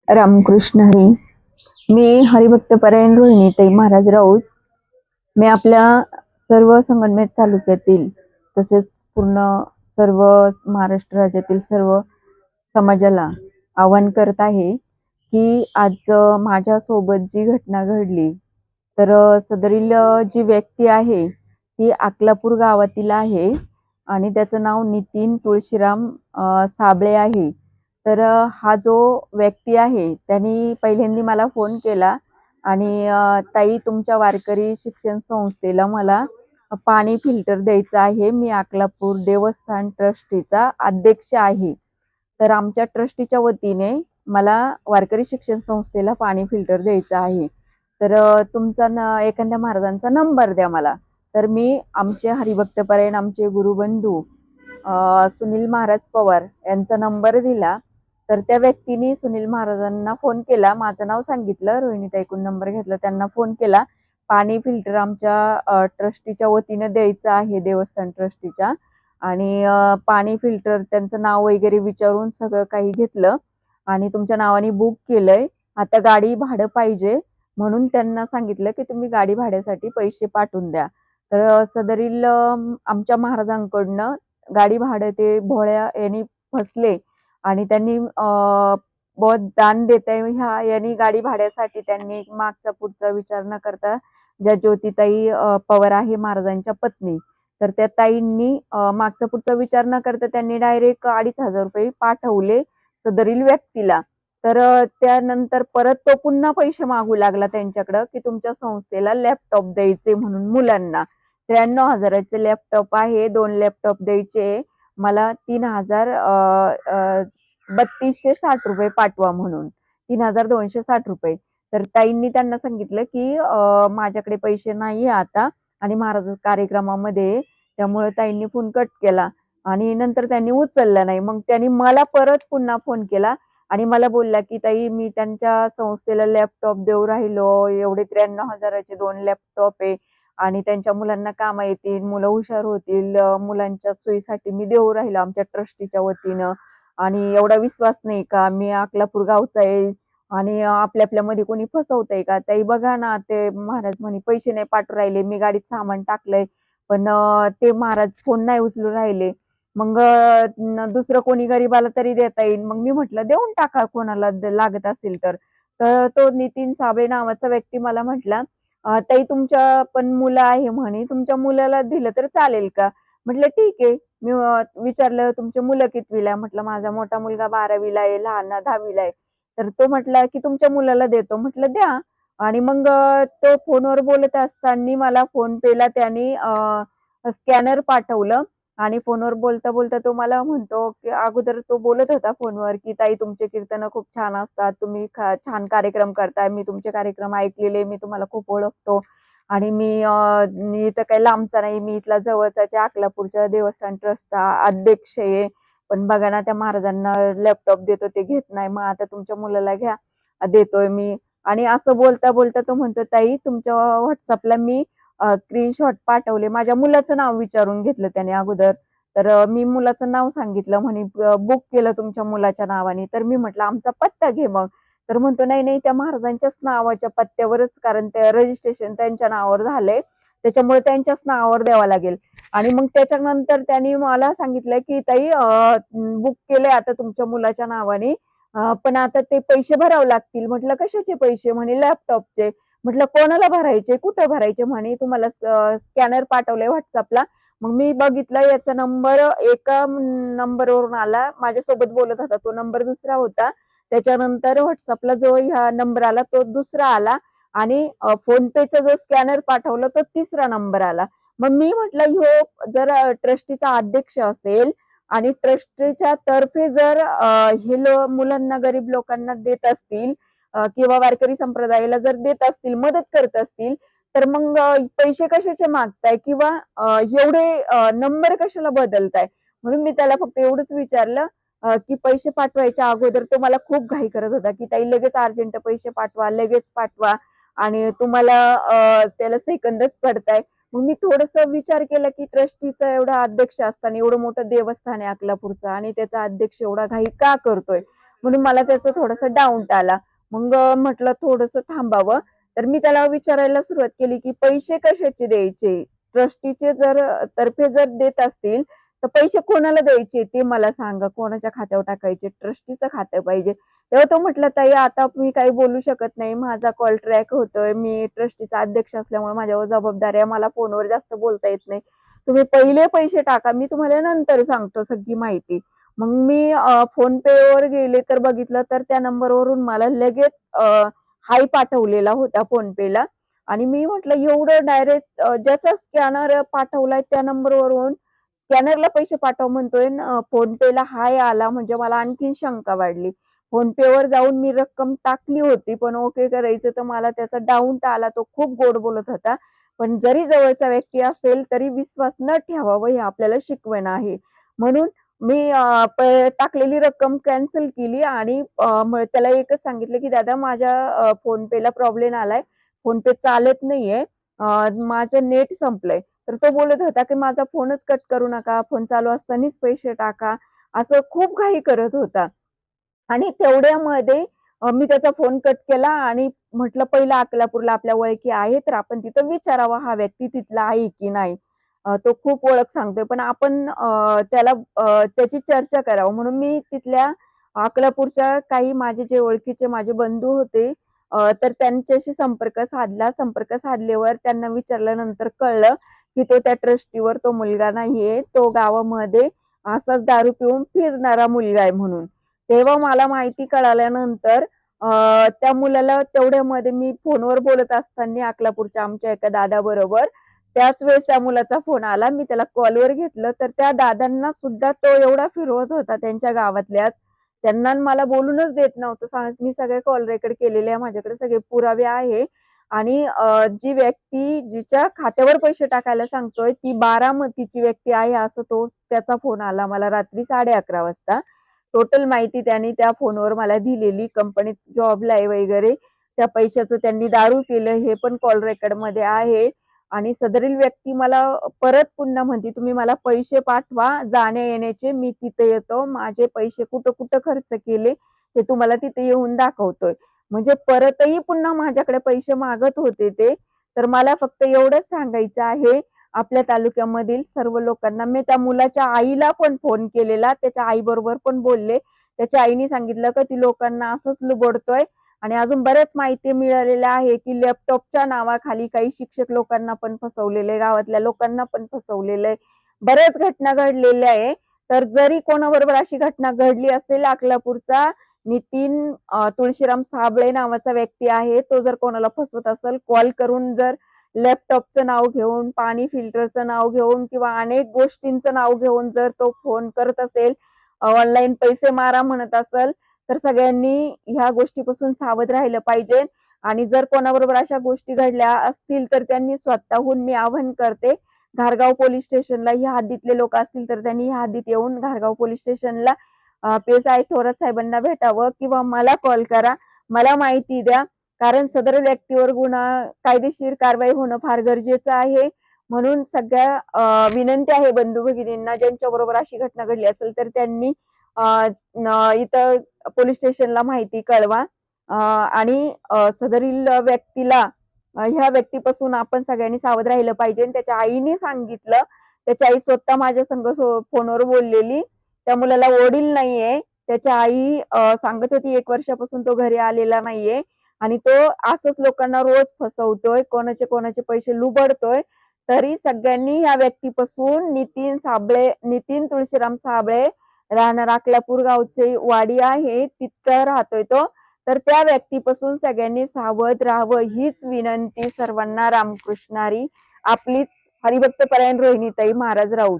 रामकृष्ण हरी. मी हरिभक्तपरायण रोहिणीताई महाराज राऊत. मी आपल्या सर्व संगमनेर तालुक्यातील तसेच पूर्ण सर्व महाराष्ट्र राज्यातील सर्व समाजाला आवाहन करत आहे की आज माझ्यासोबत जी घटना घडली तर सदरील जी व्यक्ती आहे ती अकलापूर गावातील आहे आणि त्याचं नाव नितीन तुळशीराम साबळे आहे. तर हा जो व्यक्ती आहे त्यांनी पहिल्यांदा मला फोन केला आणि ताई तुमच्या वारकरी शिक्षण संस्थेला मला पाणी फिल्टर द्यायचं आहे. मी अकलापूर देवस्थान ट्रस्टीचा अध्यक्ष आहे. तर आमच्या ट्रस्टीच्या वतीने मला वारकरी शिक्षण संस्थेला पाणी फिल्टर द्यायचं आहे. तर तुमचा एखाद्या महाराजांचा नंबर द्या मला. तर मी आमचे हरिभक्तपरायण आमचे गुरुबंधू सुनील महाराज पवार यांचा नंबर दिला. तर त्या व्यक्तीने सुनील महाराजांना फोन केला, माझं नाव सांगितलं, रोहिणीताई ऐकून नंबर घेतला, त्यांना फोन केला. पाणी फिल्टर आमच्या ट्रस्टीच्या वतीने द्यायचं आहे देवस्थान ट्रस्टीच्या. आणि पाणी फिल्टर त्यांचं नाव वगैरे विचारून सगळं काही घेतलं आणि तुमच्या नावाने बुक केलंय. आता गाडी भाडं पाहिजे म्हणून त्यांना सांगितलं की तुम्ही गाडी भाड्यासाठी पैसे पाठवून द्या. तर सदरील आमच्या महाराजांकडनं गाडी भाडं ते भोळ्या यांनी फसले आणि त्यांनी बहुत दान देत आहे ह्या यांनी गाडी भाड्यासाठी त्यांनी मागचा पुढचा विचार न करता ज्या ज्योतिताई पवार आहे महाराजांच्या पत्नी, तर त्या ताईंनी मागचा पुढचा विचार न करता त्यांनी डायरेक्ट 2,500 रुपये पाठवले सदरील व्यक्तीला. तर त्यानंतर परत तो पुन्हा पैसे मागू लागला त्यांच्याकडं की तुमच्या संस्थेला लॅपटॉप द्यायचे म्हणून मुलांना. 93,000चे लॅपटॉप आहे, 2 लॅपटॉप द्यायचे मला. 3,3260 रुपये पाठवा म्हणून, 3,260 रुपये. तर ताईंनी त्यांना सांगितलं की माझ्याकडे पैसे नाही आता आणि महाराज कार्यक्रमामध्ये, त्यामुळे ताईंनी फोन कट केला आणि नंतर त्यांनी उचलला नाही. मग त्यांनी मला परत पुन्हा फोन केला आणि मला बोलला की ताई मी त्यांच्या संस्थेला लॅपटॉप देऊ राहिलो, एवढे 93,000चे 2 लॅपटॉप आहे आणि त्यांच्या मुलांना कामा येतील, मुलं हुशार होतील, मुलांच्या सोयीसाठी मी देऊ राहिलो आमच्या ट्रस्टीच्या वतीनं. आणि एवढा विश्वास नाही का, मी अकलापूर गावचा आहे आणि आपल्या आपल्यामध्ये कोणी फसवतंय का ताई? बघा ना, ते महाराज म्हणे पैसे नाही पाठवू राहिले, मी गाडीत सामान टाकलंय पण ते महाराज फोन नाही उचलू राहिले. मग दुसरं कोणी गरीबाला तरी देता येईल. मग मी म्हटलं देऊन टाका कोणाला लागत असेल तर. तर तो नितीन साबळे नावाचा व्यक्ती मला म्हटला ताई तुमच्या पण मुलं आहे म्हणे, तुमच्या मुलाला दिलं तर चालेल का? म्हटलं ठीक आहे. मी विचारलं तुमचे मुलं कितवीला आहे? म्हटलं माझा मोठा मुलगा 12वीला आहे, लहान 10वीला आहे. तर तो म्हटला की तुमच्या मुलाला देतो. म्हटलं द्या. आणि मग तो फोनवर बोलत असताना मला फोन पेला त्याने स्कॅनर पाठवलं आणि फोनवर बोलता बोलता तो मला म्हणतो की अगोदर तो बोलत होता फोनवर की ताई तुमचे कीर्तन खूप छान असतात, तुम्ही छान कार्यक्रम करताय, मी तुमचे कार्यक्रम ऐकलेले, मी तुम्हाला खूप ओळखतो आणि मी तर काही लांबचा नाही, मी इथला जवळचा अकलापूरच्या देवस्थान ट्रस्टचा अध्यक्ष आहे. पण बघा ना त्या महाराजांना लॅपटॉप देतो ते घेत नाही, मग आता तुमच्या मुलाला घ्या देतोय मी. आणि असं बोलता बोलता तो म्हणतो ताई तुमच्या व्हॉट्सअपला मी स्क्रीनशॉट पाठवले. माझ्या मुलाचं नाव विचारून घेतलं त्याने अगोदर. तर मी मुलाचं नाव सांगितलं, म्हणे बुक केलं तुमच्या मुलाच्या नावाने. तर मी म्हटलं आमचा पत्ता घे मग. तर म्हणतो नाही नाही त्या महाराजांच्याच नावाच्या पत्त्यावरच, कारण ते रजिस्ट्रेशन त्यांच्या नावावर झालंय त्याच्यामुळे त्यांच्याच नावावर द्यावं लागेल. आणि मग त्याच्यानंतर त्यांनी मला सांगितलं की ताई बुक केलंय आता तुमच्या मुलाच्या नावाने, पण आता ते पैसे भरावे लागतील. म्हटलं कशाचे पैसे? म्हणे लॅपटॉपचे. म्हटलं कोणाला भरायचे, कुठं भरायचे? म्हणे तुम्हाला स्कॅनर पाठवलंय व्हॉट्सअपला. मग मी बघितलं याचा नंबर एका नंबरवरून आला, माझ्यासोबत बोलत होता तो नंबर दुसरा होता. त्याच्यानंतर व्हॉट्सअपला जो ह्या नंबर आला तो दुसरा आला आणि फोन पेचा जो स्कॅनर पाठवला तो तिसरा नंबर आला. मग मी म्हटलं ह्यो जर ट्रस्टीचा अध्यक्ष असेल आणि ट्रस्टीच्या तर्फे जर हे मुलांना गरीब लोकांना देत असतील किंवा वारकरी संप्रदायाला जर देत असतील, मदत करत असतील, तर मग पैसे कशाचे मागताय किंवा एवढे नंबर कशाला बदलताय? म्हणून मी त्याला फक्त एवढंच विचारलं की पैसे पाठवायच्या अगोदर तो मला खूप घाई करत होता की ताई लगेच अर्जंट पैसे पाठवा, लगेच पाठवा आणि तुम्हाला त्याला सेकंदच पडताय. मग मी थोडंसं विचार केला की ट्रस्टीचा एवढा अध्यक्ष असताना एवढं मोठं देवस्थान आहे अकलापूरचं आणि त्याचा अध्यक्ष एवढा घाई का करतोय? म्हणून मला त्याचं थोडंसं डाऊट आला. मग म्हटलं थोडंसं थांबावं. तर मी त्याला विचारायला सुरुवात केली, की पैसे कशाचे द्यायचे? ट्रस्टीचे जर तर्फे जर देत असतील, तर पैसे कोणाला द्यायचे ते मला सांगा. कोणाच्या खात्यावर टाकायचे? ट्रस्टीचं खातं पाहिजे. तेव्हा तो म्हटला, "ताई आता मी काही बोलू शकत नाही. माझा कॉल ट्रॅक होतोय. मी ट्रस्टीचा अध्यक्ष असल्यामुळे माझ्यावर जबाबदारी आहे. मला फोनवर जास्त बोलता येत नाही. तुम्ही पहिले पैसे टाका. मी तुम्हाला नंतर सांगतो सगळी माहिती." मग मी फोन पेवर गेले तर बघितलं तर त्या नंबरवरून मला लगेच हाय पाठवलेला होता फोन पेला. आणि मी म्हटलं एवढं डायरेक्ट ज्याचा स्कॅनर पाठवलाय त्या नंबरवरून स्कॅनरला पैसे पाठव म्हणतोय फोन पेला हाय आला, म्हणजे मला आणखीन शंका वाढली. फोन पेवर जाऊन मी रक्कम टाकली होती, पण ओके करायचं तर मला त्याचा डाऊट आला. तो खूप गोड बोलत होता. पण जरी जवळचा व्यक्ती असेल तरी विश्वास न ठेवावा हे आपल्याला शिकवण आहे. म्हणून मी टाकलेली रक्कम कॅन्सल केली आणि त्याला एकच सांगितलं, की "दादा माझ्या फोन पेला प्रॉब्लेम आलाय. फोन पे चालत नाहीये. माझं नेट संपलंय." तर तो बोलत होता, की "माझा फोनच कट करू नका. फोन चालू असतानाच पैसे टाका." असं खूप घाई करत होता. आणि तेवढ्यामध्ये मी त्याचा फोन कट केला आणि म्हटलं पहिलं अकलापूरला आपल्या ओळखी आहे, तर आपण तिथं विचारावं हा व्यक्ती तिथला आहे की नाही. तो खूप ओळख सांगतोय, पण आपण त्याला त्याची चर्चा करावं म्हणून मी तिथल्या अकलापूरच्या काही माझे जे ओळखीचे माझे बंधू होते, तर त्यांच्याशी संपर्क साधला. संपर्क साधल्यावर त्यांना विचारल्यानंतर कळलं, की तो त्या ट्रस्टीवर तो मुलगा नाहीये. तो गावामध्ये असाच दारू पिऊन फिरणारा मुलगा आहे म्हणून. तेव्हा मला माहिती कळाल्यानंतर त्या मुलाला तेवढ्यामध्ये मी फोनवर बोलत असताना अकलापूरच्या आमच्या एका दादाबरोबर, त्याच वेळेस त्या मुलाचा फोन आला. मी त्याला कॉलवर घेतलं, तर त्या दादांना सुद्धा तो एवढा फिरवत होता त्यांच्या गावातल्याच. त्यांना अन् मला बोलूनच देत नव्हतं. मी सगळे कॉल रेकॉर्ड केलेले आहे. माझ्याकडे सगळे पुरावे आहे. आणि जी व्यक्ती जिच्या खात्यावर पैसे टाकायला सांगतोय, ती बारामतीची व्यक्ती आहे, असं त्याचा फोन आला मला रात्री 11:30 वाजता. टोटल माहिती त्यांनी त्या फोनवर मला दिलेली. कंपनीत जॉबला आहे वगैरे. त्या पैशाचं त्यांनी दारू पिलं हे पण कॉल रेकॉर्डमध्ये आहे. आणि सदरील व्यक्ती मला परत पुन्हा म्हणते, "तुम्ही मला पैसे पाठवा जाण्या-येण्याचे. मी तिथे येतो. माझे पैसे कुठं-कुठं खर्च केले ते तुम्हाला तिथे येऊन दाखवतोय." म्हणजे परतही पुन्हा माझ्याकडे पैसे मागत होते ते. तर मला फक्त एवढंच सांगायचं आहे, आपल्या तालुक्यामधील सर्व लोकांना मी त्या मुलाच्या आईला पण फोन केलेला. त्याच्या आईबरोबर पण बोलले. त्याच्या आईने सांगितलं, की ती लोकांना असंच लुबाडतोय आणि अजून बऱ्याच माहिती मिळालेल्या आहे, की लॅपटॉपच्या नावाखाली काही शिक्षक लोकांना पण फसवलेलं आहे, गावातल्या लोकांना पण फसवलेलं आहे. बऱ्याच घटना घडलेल्या आहे. तर जरी कोणाबरोबर अशी घटना घडली असेल, अकलापूरचा नितीन तुळशीराम साबळे नावाचा व्यक्ती आहे. तो जर कोणाला फसवत असेल, कॉल करून जर लॅपटॉपचं नाव घेऊन, पाणी फिल्टरचं नाव घेऊन किंवा अनेक गोष्टींचं नाव घेऊन जर तो फोन करत असेल, ऑनलाईन पैसे मारा म्हणत असेल, तर सगळ्यांनी ह्या गोष्टीपासून सावध राहिलं पाहिजे. आणि जर कोणाबरोबर अशा गोष्टी घडल्या असतील, तर त्यांनी स्वतःहून मी आवाहन करते, घारगाव पोलीस स्टेशनला ह्या हद्दीतले लोक असतील, तर त्यांनी ह्या हद्दीत येऊन घारगाव पोलीस स्टेशनला पी-एस-आय थोरात साहेबांना भेटावं किंवा मला कॉल करा. मला माहिती द्या. कारण सदर व्यक्तीवर कायदेशीर कारवाई होणं फार गरजेचं आहे. म्हणून सगळ्या विनंती आहे बंधू-भगिनींना ज्यांच्याबरोबर अशी घटना घडली असेल, तर त्यांनी इथं पोलीस स्टेशनला माहिती कळवा. आणि सदरील व्यक्तीला ह्या व्यक्तीपासून आपण सगळ्यांनी सावध राहिलं पाहिजे. आणि त्याच्या आईने सांगितलं, त्याची आई स्वतः माझ्या संग फोनवर बोललेली. त्या मुलाला वडील नाहीये. त्याची आई सांगत होती 1 वर्षापासून तो घरी आलेला नाहीये आणि तो असंच लोकांना रोज फसवतोय, कोणाचे पैसे लुबाडतोय. तरी सगळ्यांनी या व्यक्तीपासून नितीन तुळशीराम साबळे राहणार अकलापूर गावची वाडी आहे, तिथं राहतोय तो. तर त्या व्यक्तीपासून सगळ्यांनी सावध राहावं हीच विनंती सर्वांना. रामकृष्ण हरी. आपलीच हरिभक्त परायण रोहिणीताई महाराज राऊत.